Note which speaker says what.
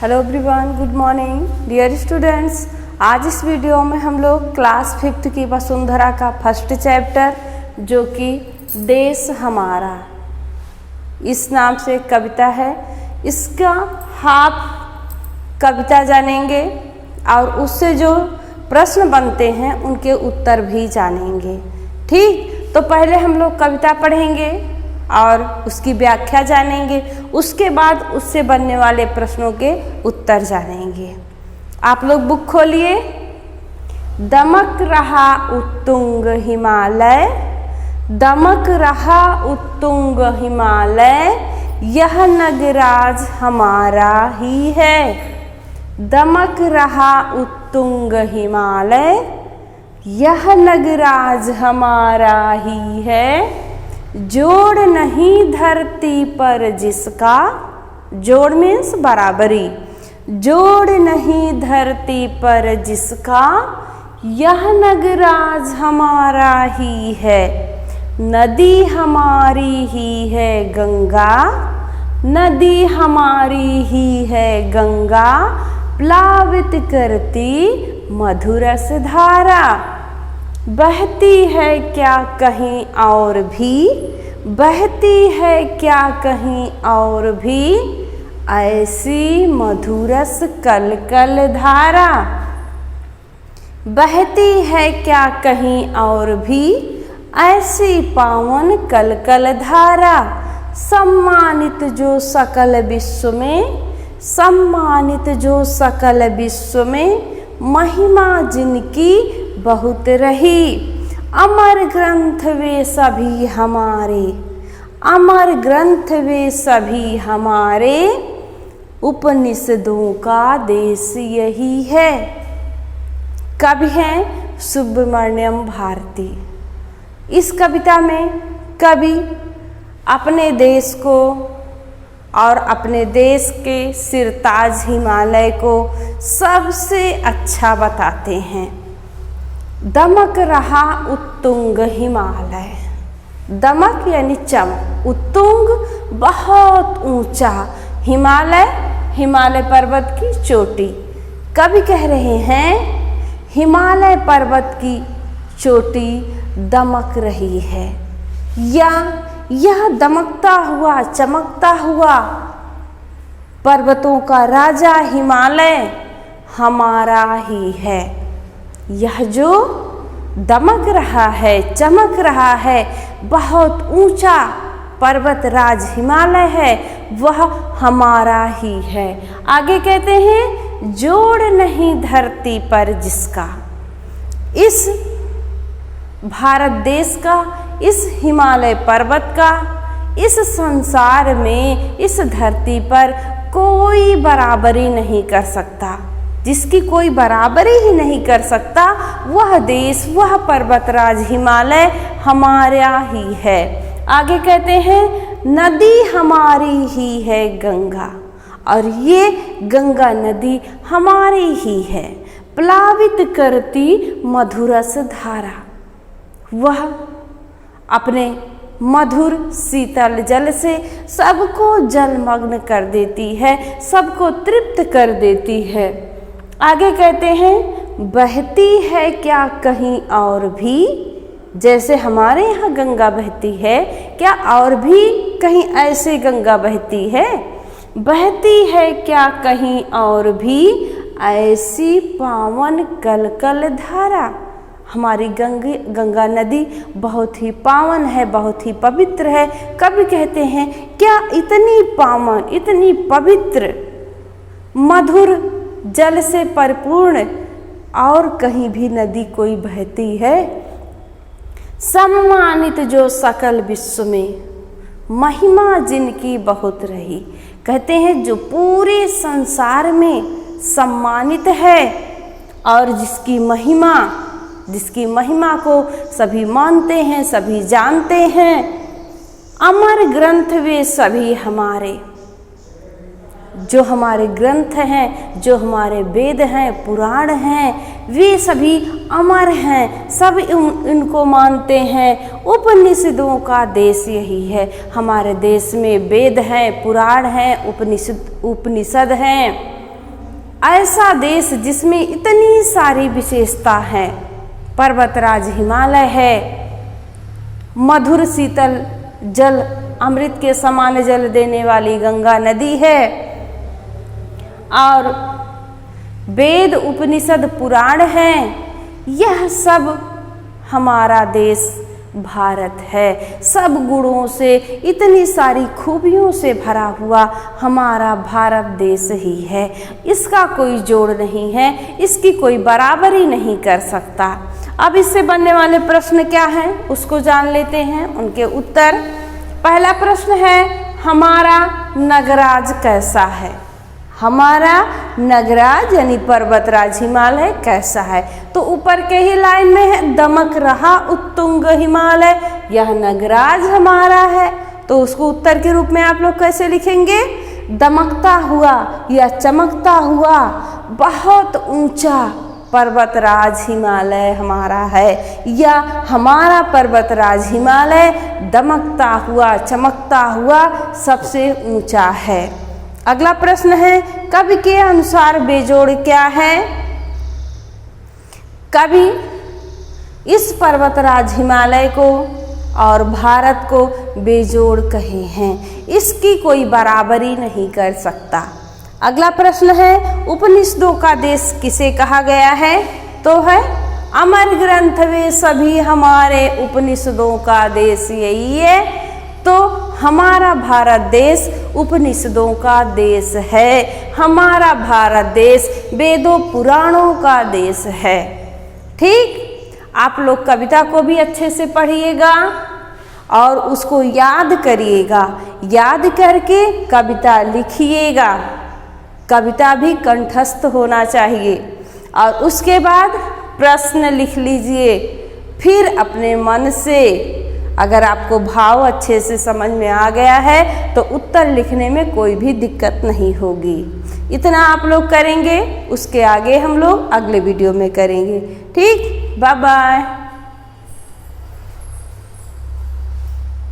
Speaker 1: Hello everyone, good morning dear students. आज इस video में हम लोग क्लास 5th की वसुंधरा का फर्स्ट चैप्टर जो कि देश हमारा इस नाम से कविता है, इसका हाफ कविता जानेंगे और उससे जो प्रश्न बनते हैं उनके उत्तर भी जानेंगे। ठीक, तो पहले हम लोग कविता पढ़ेंगे और उसकी व्याख्या जानेंगे, उसके बाद उससे बनने वाले प्रश्नों के उत्तर जानेंगे। आप लोग बुक खोलिए। दमक रहा उत्तुंग हिमालय, दमक रहा उत्तुंग हिमालय, यह नगराज हमारा ही है। दमक रहा उत्तुंग हिमालय, यह नगराज हमारा ही है। जोड़ नहीं धरती पर जिसका, जोड़ मीन्स बराबरी, जोड़ नहीं धरती पर जिसका, यह नगराज हमारा ही है। नदी हमारी ही है गंगा, नदी हमारी ही है गंगा, प्लावित करती मधुरस धारा। बहती है क्या कहीं और भी, बहती है क्या कहीं और भी, ऐसी मधुरस कलकल धारा। बहती है क्या कहीं और भी, ऐसी पावन कलकल धारा। सम्मानित जो सकल विश्व में, सम्मानित जो सकल विश्व में, महिमा जिनकी बहुत रही। अमर ग्रंथ वे सभी हमारे, अमर ग्रंथ वे सभी हमारे, उपनिषदों का देश यही है। कवि हैं सुब्रमण्यम भारती। इस कविता में कवि अपने देश को और अपने देश के सिरताज हिमालय को सबसे अच्छा बताते हैं। दमक रहा उत्तुंग हिमालय, दमक यानी चमक, उत्तुंग बहुत ऊंचा, हिमालय हिमालय पर्वत की चोटी। कवि कह रहे हैं हिमालय पर्वत की चोटी दमक रही है, या यह दमकता हुआ चमकता हुआ पर्वतों का राजा हिमालय हमारा ही है। यह जो दमक रहा है, चमक रहा है, बहुत ऊंचा पर्वत राज हिमालय है, वह हमारा ही है। आगे कहते हैं जोड़ नहीं धरती पर जिसका, इस भारत देश का, इस हिमालय पर्वत का, इस संसार में, इस धरती पर कोई बराबरी नहीं कर सकता, जिसकी कोई बराबरी ही नहीं कर सकता, वह देश, वह पर्वतराज हिमालय हमारा ही है। आगे कहते हैं नदी हमारी ही है गंगा, और ये गंगा नदी हमारी ही है। प्लावित करती मधुरस धारा, वह अपने मधुर शीतल जल से सबको जलमग्न कर देती है, सबको तृप्त कर देती है। आगे कहते हैं बहती है क्या कहीं और भी, जैसे हमारे यहाँ गंगा बहती है, क्या और भी कहीं ऐसे गंगा बहती है? बहती है क्या कहीं और भी, ऐसी पावन कलकल धारा। हमारी गंगा नदी बहुत ही पावन है, बहुत ही पवित्र है। कवि कहते हैं क्या इतनी पावन, इतनी पवित्र, मधुर जल से परिपूर्ण और कहीं भी नदी कोई बहती है? सम्मानित जो सकल विश्व में, महिमा जिनकी बहुत रही। कहते हैं जो पूरे संसार में सम्मानित है और जिसकी महिमा को सभी मानते हैं, सभी जानते हैं। अमर ग्रंथ वे सभी हमारे, जो हमारे ग्रंथ हैं, जो हमारे वेद हैं, पुराण हैं, वे सभी अमर हैं, सब इनको मानते हैं। उपनिषदों का देश यही है। हमारे देश में वेद हैं, पुराण हैं, उपनिषद हैं। ऐसा देश जिसमें इतनी सारी विशेषता हैं। पर्वतराज हिमालय है, मधुर शीतल जल, अमृत के समान जल देने वाली गंगा नदी है, और वेद उपनिषद पुराण हैं। यह सब हमारा देश भारत है। सब गुणों से, इतनी सारी खूबियों से भरा हुआ हमारा भारत देश ही है। इसका कोई जोड़ नहीं है, इसकी कोई बराबरी नहीं कर सकता। अब इससे बनने वाले प्रश्न क्या हैं उसको जान लेते हैं, उनके उत्तर। पहला प्रश्न है, हमारा नगराज कैसा है? हमारा नगराज यानी पर्वतराज हिमालय कैसा है? तो ऊपर के ही लाइन में है, दमक रहा उत्तुंग हिमालय, यह नगराज हमारा है। तो उसको उत्तर के रूप में आप लोग कैसे लिखेंगे? दमकता हुआ या चमकता हुआ बहुत ऊंचा पर्वतराज हिमालय हमारा है, या हमारा पर्वतराज हिमालय दमकता हुआ, चमकता हुआ सबसे ऊंचा है। अगला प्रश्न है, कवि के अनुसार बेजोड़ क्या है? कवि इस पर्वतराज हिमालय को और भारत को बेजोड़ कहे हैं, इसकी कोई बराबरी नहीं कर सकता। अगला प्रश्न है, उपनिषदों का देश किसे कहा गया है? तो है अमर ग्रंथ वे सभी हमारे उपनिषदों का देश यही है। तो हमारा भारत देश उपनिषदों का देश है। हमारा भारत देश वेदों पुराणों का देश है। ठीक, आप लोग कविता को भी अच्छे से पढ़िएगा और उसको याद करिएगा, याद करके कविता लिखिएगा। कविता भी कंठस्थ होना चाहिए, और उसके बाद प्रश्न लिख लीजिए। फिर अपने मन से, अगर आपको भाव अच्छे से समझ में आ गया है तो उत्तर लिखने में कोई भी दिक्कत नहीं होगी। इतना आप लोग करेंगे, उसके आगे हम लोग अगले वीडियो में करेंगे। ठीक, बाय बाय।